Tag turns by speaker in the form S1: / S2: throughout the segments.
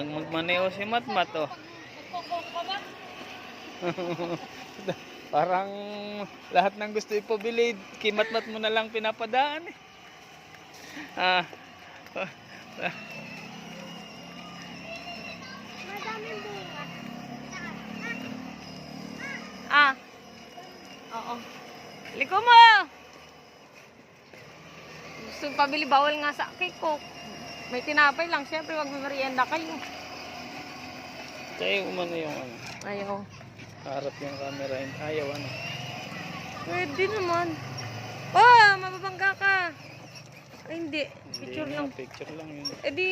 S1: Magmaneho si Matmat, oh. Parang lahat ng gusto ipabili, kay Matmat mo na lang pinapadaan, eh. Ah.
S2: Madaming bunga.
S3: Ah. Oo. Liko mo! Gusto pabili, bawal nga sa cake ko. May tinapay lang. Siyempre, wag merienda kayo.
S1: Kaya umano yung ano.
S3: Ayaw.
S1: Harap yung camera. Ayaw ano.
S3: Pwede naman. Oh, mababangga ka. Ay, hindi. Picture
S1: Hindi
S3: lang.
S1: nga, picture lang yun.
S3: Eh di,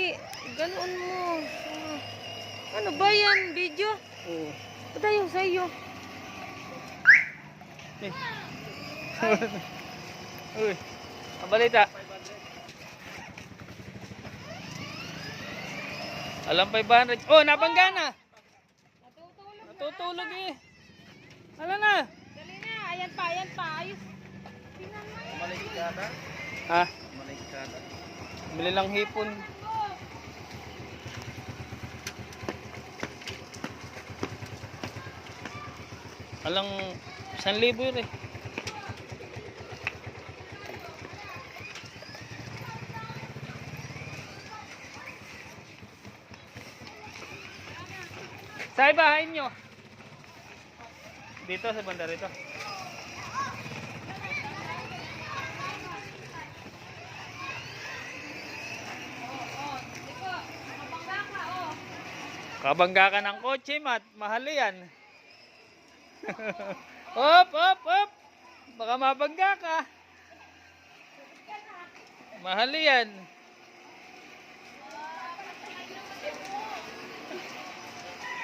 S3: ganoon mo. Ano ba yan? Video?
S1: Oo.
S3: Ba't ayaw sa'yo?
S1: Eh. Uy. Ang balita. Alam 500. Oh, nabangga na. Natutulog eh. Hala na.
S3: Dali na. Ayan pa, ayan pa. Ayos. Tingnan mo.
S1: Malikada? Ha? Malikada. Bili lang hipon. Alang 1,000 yun eh. Sa bahay nyo? Dito sa banda rito. Kabangga ka ng kotse, Mat. Mahal yan. Hop, hop, hop. Baka mabangga ka. Mahal yan.